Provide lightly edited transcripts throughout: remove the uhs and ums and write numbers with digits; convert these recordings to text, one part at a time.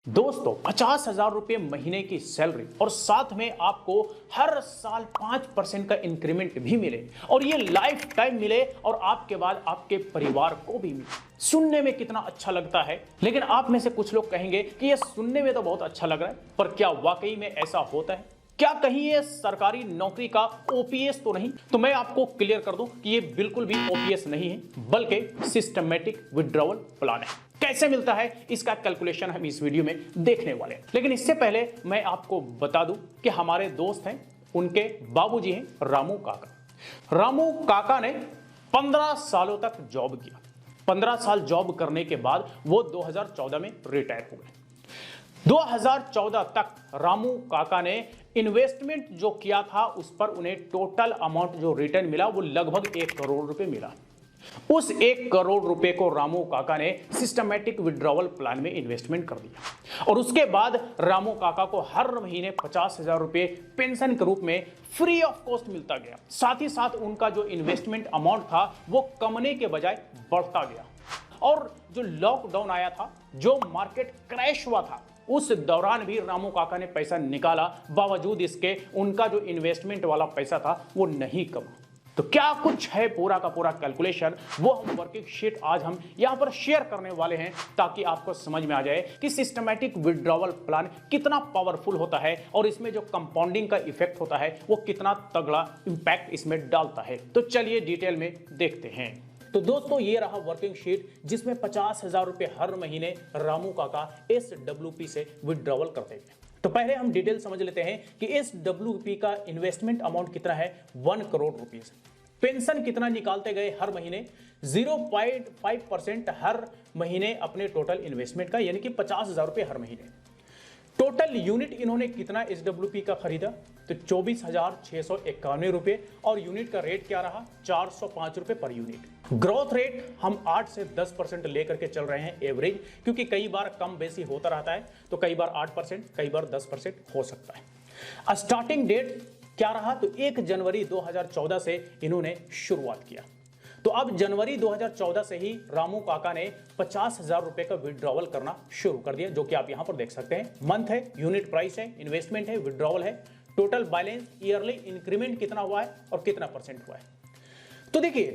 दोस्तों 50,000 रुपये महीने की सैलरी और साथ में आपको हर साल 5% का इंक्रीमेंट भी मिले और ये लाइफ टाइम मिले और आपके बाद आपके परिवार को भी मिले। सुनने में कितना अच्छा लगता है, लेकिन आप में से कुछ लोग कहेंगे कि ये सुनने में तो बहुत अच्छा लग रहा है, पर क्या वाकई में ऐसा होता है? क्या कहीं ये सरकारी नौकरी का ओपीएस तो नहीं? तो मैं आपको क्लियर कर दूं कि ये बिल्कुल भी ओपीएस नहीं है, बल्कि सिस्टमैटिक विड्रॉवल प्लान है। कैसे मिलता है इसका कैलकुलेशन हम इस वीडियो में देखने वाले हैं। लेकिन इससे पहले मैं आपको बता दूं कि हमारे दोस्त हैं, उनके बाबूजी हैं रामू काका। रामू काका ने 15 सालों तक जॉब किया। 15 साल जॉब करने के बाद वो 2014 में रिटायर हो गए। 2014 तक रामू काका ने इन्वेस्टमेंट जो किया था उस पर उन्हें टोटल अमाउंट जो रिटर्न मिला वो लगभग 1 करोड़ रुपए मिला। उस 1 करोड़ रुपए को रामू काका ने सिस्टमैटिक विड्रॉवल प्लान में इन्वेस्टमेंट कर दिया और उसके बाद रामू काका को हर महीने 50,000 रुपए पेंशन के रूप में फ्री ऑफ कॉस्ट मिलता गया। साथ ही साथ उनका जो इन्वेस्टमेंट अमाउंट था वो कमने के बजाय बढ़ता गया। और जो लॉकडाउन आया था, जो मार्केट क्रैश हुआ था, उस दौरान भी रामू काका ने पैसा निकाला, बावजूद इसके उनका जो इन्वेस्टमेंट वाला पैसा था वो नहीं कमा। तो क्या कुछ है पूरा का पूरा कैलकुलेशन, वो हम वर्किंग शीट आज हम यहां पर शेयर करने वाले हैं, ताकि आपको समझ में आ जाए कि सिस्टमैटिक विड्रॉवल प्लान कितना पावरफुल होता है और इसमें जो कंपाउंडिंग का इफेक्ट होता है वो कितना तगड़ा इंपैक्ट इसमें डालता है। तो चलिए डिटेल में देखते हैं। तो दोस्तों ये रहा वर्किंग शीट, जिसमें 50,000 रुपए हर महीने रामू काका SWP से विड्रॉवल करते हैं। तो पहले हम डिटेल समझ लेते हैं कि SWP का इन्वेस्टमेंट अमाउंट कितना है। 1 करोड़ रुपीस। पेंशन कितना निकालते गए हर महीने? 0.5% हर महीने अपने टोटल इन्वेस्टमेंट का, यानी कि 50,000 रुपए हर महीने। टोटल यूनिट इन्होंने कितना SWP का खरीदा? तो 24,691 रुपए और यूनिट का रेट क्या रहा? 405 रुपए पर यूनिट। ग्रोथ रेट हम 8 से 10% लेकर के चल रहे हैं एवरेज, क्योंकि कई बार कम बेसी होता रहता है, तो कई बार 8%, कई बार 10% हो सकता है। स्टार्टिंग डेट क्या रहा? तो 1 जनवरी 2014 से इन्होंने शुरुआत किया। तो अब जनवरी 2014 से ही रामू काका ने 50,000 रुपए का विड्रॉवल करना शुरू कर दिया, जो कि आप यहां पर देख सकते हैं। मंथ है, यूनिट प्राइस है, इन्वेस्टमेंट है, विड्रॉवल है, टोटल बैलेंस, ईयरली इंक्रीमेंट कितना हुआ है और कितना परसेंट हुआ है। तो देखिए,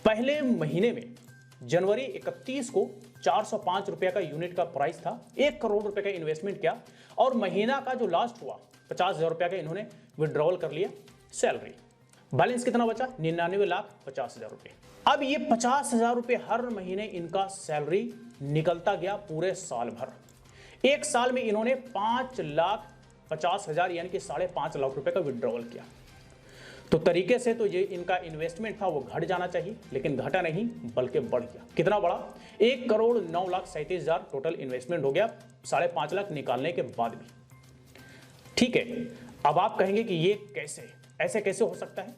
पहले महीने में जनवरी 31 को 405 रुपए का यूनिट का प्राइस था, 1 करोड़ रुपए का इन्वेस्टमेंट किया और महीना का जो लास्ट हुआ 50,000 रुपए का इन्होंने विड्रॉवल कर लिया सैलरी। बैलेंस कितना बचा? 99,50,000 रुपए। अब ये 50,000 रुपए हर महीने इनका सैलरी निकलता गया पूरे साल भर। 1 साल में इन्होंने 5,50,000 यानी कि 5.5 लाख रुपए का विड्रॉवल किया। तो तरीके से तो ये इनका इन्वेस्टमेंट था वो घट जाना चाहिए, लेकिन घटा नहीं बल्कि बढ़ गया। कितना बढ़ा? 1,09,37,000 टोटल इन्वेस्टमेंट हो गया 5.5 लाख निकालने के बाद भी। ठीक है, अब आप कहेंगे कि ये कैसे, ऐसे कैसे हो सकता है?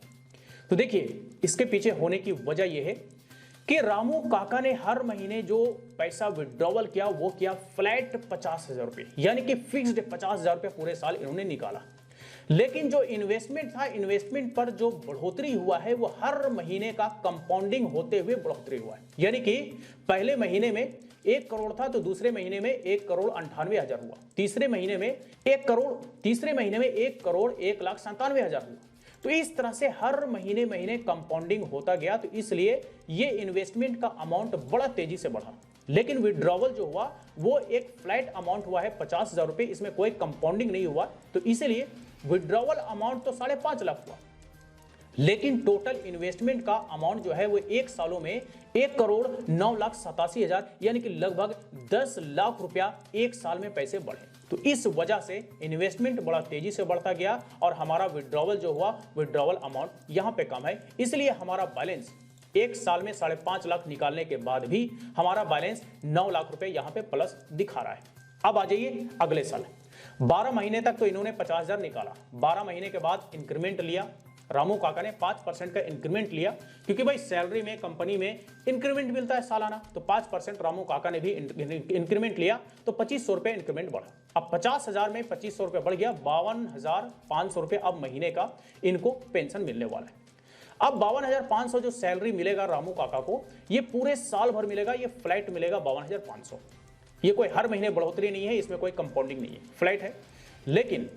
तो देखिए, इसके पीछे होने की वजह यह है कि रामू काका ने हर महीने जो पैसा विड्रॉवल किया वो किया फ्लैट 50,000 रुपए, यानी कि फिक्स्ड 50,000 रुपए पूरे साल इन्होंने निकाला। लेकिन जो इन्वेस्टमेंट था, इन्वेस्टमेंट पर जो बढ़ोतरी हुआ है वो हर महीने का कंपाउंडिंग होते हुए बढ़ोतरी हुआ है। यानी कि पहले महीने में 1 करोड़ था तो दूसरे महीने में 1,98,000 हुआ, तीसरे महीने में 1 करोड़, तीसरे महीने में 1,01,97,000 हुआ। तो इस तरह से हर महीने महीने कंपाउंडिंग होता गया। तो इसलिए ये इन्वेस्टमेंट का अमाउंट बड़ा तेजी से बढ़ा। लेकिन विड्रॉवल जो हुआ वो एक फ्लैट अमाउंट हुआ है 50,000 रुपए, इसमें कोई कंपाउंडिंग नहीं हुआ। तो इसलिए विड्रॉवल अमाउंट तो 5.5 लाख हुआ, लेकिन टोटल इन्वेस्टमेंट का अमाउंट जो है वो 1 सालों में 1,09,87,000 यानी कि लगभग 10 लाख रुपया 1 साल में पैसे बढ़े। तो इस वजह से इन्वेस्टमेंट बड़ा तेजी से बढ़ता गया और हमारा विड्रॉवल जो हुआ, विड्रॉवल अमाउंट यहां पे कम है। इसलिए हमारा बैलेंस 1 साल में 5.5 लाख निकालने के बाद भी हमारा बैलेंस 9 लाख रुपए यहां पे प्लस दिखा रहा है। अब आ जाइए अगले साल। 12 महीने तक तो इन्होंने 50,000 निकाला। 12 महीने के बाद इंक्रीमेंट लिया, रामू काका ने 5% का इंक्रीमेंट लिया, क्योंकि भाई सैलरी में, कंपनी में इंक्रीमेंट मिलता है सालाना। तो 5% रामू काका ने भी इंक्रीमेंट लिया, तो 2,500 रुपए इंक्रीमेंट बढ़ा। अब 50,000 में 2,500 रुपए बढ़ गया, 52,500 रुपए अब महीने का इनको पेंशन मिलने वाला है। अब 52,500 जो सैलरी मिलेगा रामू काका को, ये पूरे साल भर मिलेगा, ये फ्लैट मिलेगा 52,500। ये कोई हर महीने बढ़ोतरी नहीं है, इसमें कोई कंपाउंडिंग नहीं है, फ्लैट है। लेकिन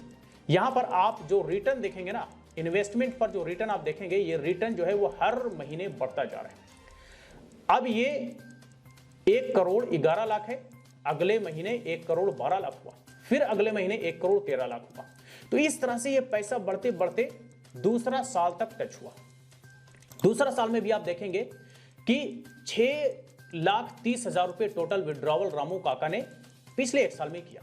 यहां पर आप जो रिटर्न देखेंगे ना, इन्वेस्टमेंट पर जो रिटर्न आप देखेंगे, ये रिटर्न जो है वो हर महीने बढ़ता जा रहा है। अब ये 1 करोड़ 11 लाख है, अगले महीने 1 करोड़ 12 लाख हुआ, फिर अगले महीने 1 करोड़ 13 लाख हुआ। तो इस तरह से ये पैसा बढ़ते बढ़ते दूसरा साल तक टच हुआ। दूसरा साल में भी आप देखेंगे कि 6,30,000 रुपए टोटल विड्रॉवल रामू काका ने पिछले 1 साल में किया।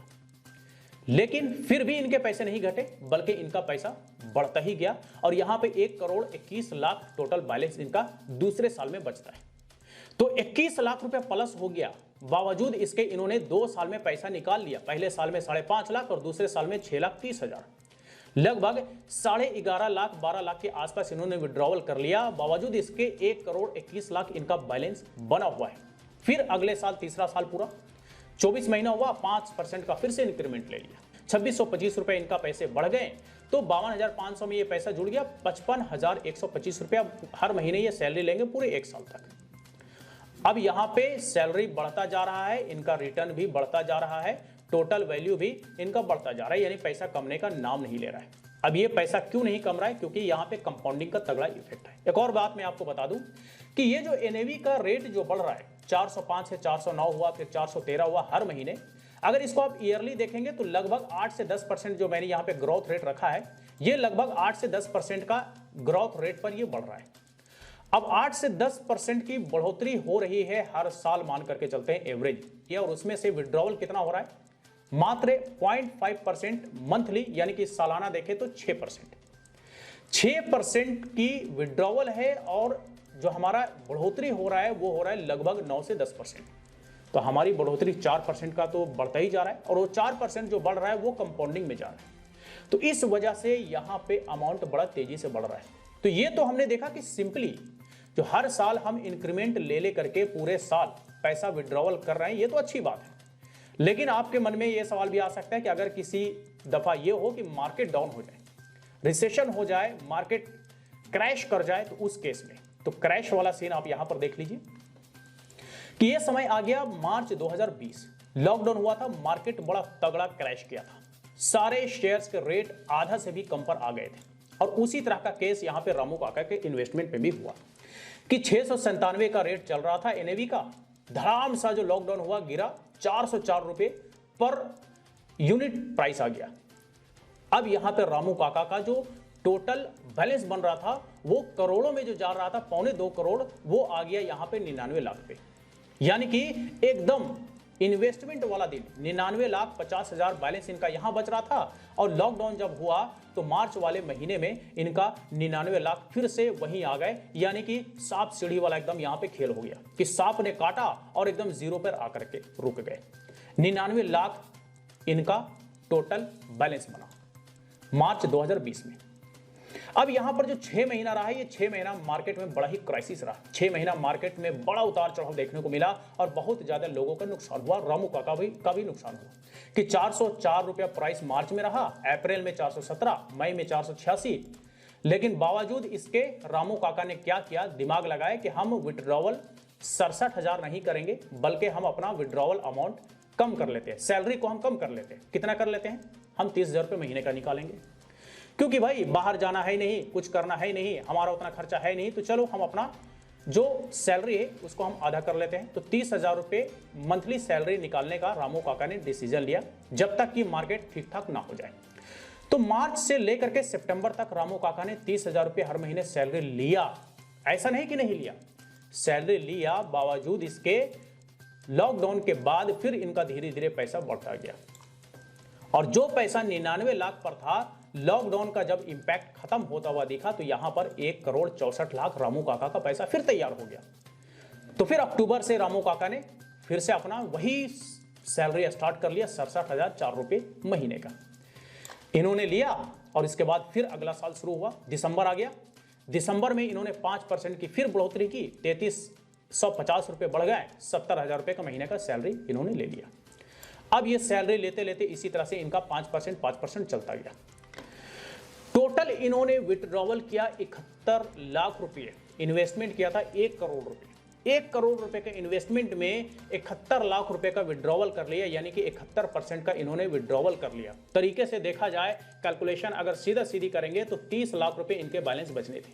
लेकिन फिर भी इनके पैसे नहीं घटे, बल्कि इनका पैसा बढ़ता ही गया और यहां पे 1 करोड़ 21 लाख टोटल बैलेंस इनका दूसरे साल में बचता है। तो 21 लाख रुपए प्लस हो गया। बावजूद इसके इन्होंने 2 साल में पैसा निकाल लिया। पहले साल में 5.5 लाख और दूसरे साल में 6,30,000, लगभग 11.5 लाख 12 लाख के आसपास इन्होंने विड्रॉवल कर लिया। बावजूद इसके 1 करोड़ 21 लाख इनका बैलेंस बना हुआ है। फिर अगले साल, तीसरा साल पूरा 24 महीना हुआ, 5% का फिर से इंक्रीमेंट ले लिया, 2,625 रुपए इनका पैसे बढ़ गए। तो 52,500 में ये पैसा जुड़ गया, 55,125 रुपया हर महीने ये सैलरी लेंगे पूरे 1 साल तक। अब यहां पे सैलरी बढ़ता जा रहा है, इनका रिटर्न भी बढ़ता जा रहा है, टोटल वैल्यू भी इनका बढ़ता जा रहा है, यानी पैसा कमने का नाम नहीं ले रहा है। अब ये पैसा क्यों नहीं कम रहा है? क्योंकि यहां पे कंपाउंडिंग का तगड़ा इफेक्ट है। एक और बात मैं आपको बता दूं कि ये जो एनएवी का रेट जो बढ़ रहा है, 405 से 409 हुआ, फिर 413 हुआ हर महीने, अगर इसको आप ईयरली देखेंगे तो लगभग 8 से 10% जो मैंने यहां पे ग्रोथ रेट रखा है, ये लगभग 8 से 10% का ग्रोथ रेट पर ये बढ़ रहा है। अब 8 से 10% की बढ़ोतरी हो रही है हर साल, मान करके चलते हैं एवरेज ये, और उसमें से विड्रॉवल कितना हो रहा है? मात्र 0.5% मंथली, यानी कि सालाना देखें तो 6%। 6% की विड्रॉवल है और जो हमारा बढ़ोतरी हो रहा है वो हो रहा है लगभग 9 से 10%। तो हमारी बढ़ोतरी 4% का तो बढ़ता ही जा रहा है, और वो 4% जो बढ़ रहा है वो कंपाउंडिंग में जा रहा है। तो इस वजह से यहां पे अमाउंट बड़ा तेजी से बढ़ रहा है। तो ये तो हमने देखा कि सिंपली जो हर साल हम इंक्रीमेंट ले करके पूरे साल पैसा विड्रॉवल कर रहे हैं, ये तो अच्छी बात है। लेकिन आपके मन में ये सवाल भी आ सकता है कि अगर किसी दफा ये हो कि मार्केट डाउन हो जाए, रिसेशन हो जाए, मार्केट क्रैश कर जाए, तो उस केस में तो क्रैश वाला सीन आप यहां पर देख लीजिए कि ये समय आ गया मार्च 2020, लॉकडाउन हुआ था, मार्केट बड़ा तगड़ा क्रैश किया था, सारे शेयर्स के रेट आधा से भी कम पर आ गए थे। और उसी तरह का केस यहां पे रामू काका के इन्वेस्टमेंट में भी हुआ कि 697 का रेट चल रहा था एनएवी का, धड़ाम सा जो लॉकडाउन हुआ गिरा, 404 रुपए पर यूनिट प्राइस आ गया। अब यहां पर रामू काका का जो टोटल बैलेंस बन रहा था वो करोड़ों में जो जा रहा था, 2.25 करोड़, वो आ गया यहां पे 99 लाख पे। यानी कि एकदम इन्वेस्टमेंट वाला दिन, 99,50,000 बैलेंस इनका यहां बच रहा था, और लॉकडाउन जब हुआ तो मार्च वाले महीने में इनका 99 लाख फिर से वहीं आ गए। यानी कि सांप सीढ़ी वाला एकदम यहां पे खेल हो गया कि सांप ने काटा और एकदम जीरो पर आकर के रुक गए। 99 लाख इनका टोटल बैलेंस बना मार्च 2020 में। अब यहां पर जो 6 महीना रहा है, ये 6 महीना मार्केट में बड़ा ही क्राइसिस रहा। 6 महीना मार्केट में बड़ा उतार चढ़ाव देखने को मिला और बहुत ज्यादा लोगों का नुकसान हुआ। रामू काका का भी नुकसान हुआ कि 404 रुपया प्राइस मार्च में रहा, अप्रैल में 417, मई में 486। लेकिन बावजूद इसके रामू काका ने क्या किया, दिमाग लगाया कि हम विड्रॉवल 67,000 नहीं करेंगे, बल्कि हम अपना विड्रॉवल अमाउंट कम कर लेते हैं, सैलरी को हम कम कर लेते हैं। कितना कर लेते हैं? हम 30,000 रुपये महीने का निकालेंगे, क्योंकि भाई बाहर जाना है नहीं, कुछ करना है नहीं, हमारा उतना खर्चा है नहीं, तो चलो हम अपना जो सैलरी है उसको हम आधा कर लेते हैं। तो 30,000 रुपये मंथली सैलरी निकालने का रामू काका ने डिसीजन लिया, जब तक कि मार्केट ठीक ठाक ना हो जाए। तो मार्च से लेकर के सितंबर तक रामू काका ने 30,000 रुपये हर महीने सैलरी लिया। ऐसा नहीं कि नहीं लिया, सैलरी लिया। बावजूद इसके लॉकडाउन के बाद फिर इनका धीरे धीरे पैसा बढ़ता गया, और जो पैसा 99 लाख पर था, लॉकडाउन का जब इंपैक्ट खत्म होता हुआ दिखा तो यहां पर 1 करोड़ 64 लाख रामू काका का पैसा फिर तैयार हो गया। तो फिर अक्टूबर से रामू काका ने फिर से अपना वही सैलरी स्टार्ट कर लिया, 67,004 रुपये महीने का इन्होंने लिया। और इसके बाद फिर अगला साल शुरू हुआ, दिसंबर आ गया। दिसंबर में इन्होंने 5% की फिर बढ़ोतरी की, 3,350 रुपये बढ़ गए, 70,000 रुपये का महीने का सैलरी इन्होंने ले लिया। अब ये सैलरी लेते लेते इसी तरह से इनका 5% चलता गया। टोटल इन्होंने विड्रॉवल किया 71 लाख रुपये, इन्वेस्टमेंट किया था 1 करोड़ रुपये। 1 करोड़ रुपए के इन्वेस्टमेंट में 71 लाख रुपए का विड्रॉवल कर लिया, यानी कि 71% का इन्होंने विड्रॉवल कर लिया। तरीके से देखा जाए, कैलकुलेशन अगर सीधा सीधी करेंगे तो 30 लाख रुपए इनके बैलेंस बचने थे,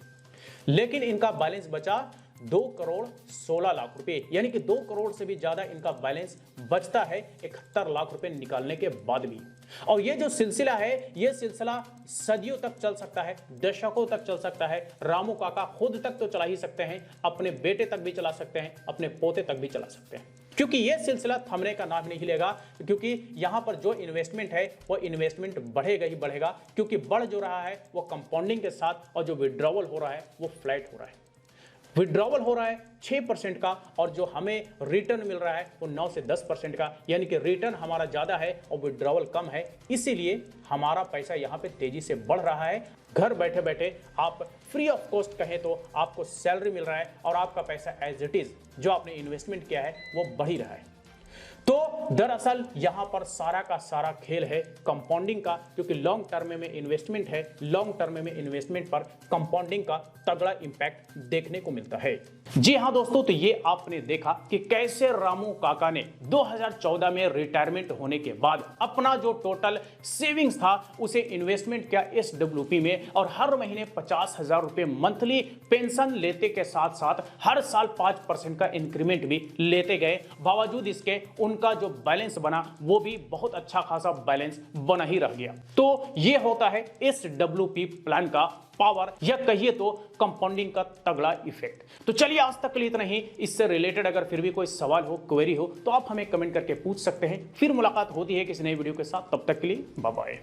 लेकिन इनका बैलेंस बचा 2 करोड़ 16 लाख रुपए, यानी कि 2 करोड़ से भी ज्यादा इनका बैलेंस बचता है 71 लाख रुपए निकालने के बाद भी। और ये जो सिलसिला है, ये सिलसिला सदियों तक चल सकता है, दशकों तक चल सकता है। रामू काका खुद तक तो चला ही सकते हैं, अपने बेटे तक भी चला सकते हैं, अपने पोते तक भी चला सकते हैं, क्योंकि ये सिलसिला थमने का नाम नहीं लेगा। क्योंकि यहां पर जो इन्वेस्टमेंट है वो इन्वेस्टमेंट बढ़ेगा ही बढ़ेगा, क्योंकि बढ़ जो रहा है वो कंपाउंडिंग के साथ, और जो विड्रॉवल हो रहा है वो फ्लैट हो रहा है। विड्रॉवल हो रहा है 6% का, और जो हमें रिटर्न मिल रहा है वो 9 से 10% का, यानी कि रिटर्न हमारा ज्यादा है और विड्रॉवल कम है। इसीलिए हमारा पैसा यहां पे तेजी से बढ़ रहा है। घर बैठे बैठे आप फ्री ऑफ कॉस्ट कहें तो आपको सैलरी मिल रहा है, और आपका पैसा एज इट इज जो आपने इन्वेस्टमेंट किया है वो बढ़ ही रहा है। तो दरअसल यहां पर सारा का सारा खेल है कंपाउंडिंग का, क्योंकि लॉन्ग टर्म में इन्वेस्टमेंट है, लॉन्ग टर्म में इन्वेस्टमेंट पर कंपाउंडिंग का तगड़ा इंपैक्ट देखने को मिलता है। जी हां दोस्तों, तो ये आपने देखा कि कैसे रामू काका ने 2014 में रिटायरमेंट होने के बाद अपना जो टोटल सेविंग्स था उसे इन्वेस्टमेंट किया SWP में, और हर महीने 50,000 रुपए मंथली पेंशन लेते के साथ साथ हर साल 5% का इंक्रीमेंट भी लेते गए। बावजूद इसके उनका जो बैलेंस बना वो भी बहुत अच्छा खासा बैलेंस बना ही रह गया। तो ये होता है SWP प्लान का पावर, या कहिए तो कंपाउंडिंग का तगड़ा इफेक्ट। तो चलिए आज तक के लिए इतना ही। इससे रिलेटेड अगर फिर भी कोई सवाल हो, क्वेरी हो, तो आप हमें कमेंट करके पूछ सकते हैं। फिर मुलाकात होती है किसी नई वीडियो के साथ, तब तक के लिए बाय बाय।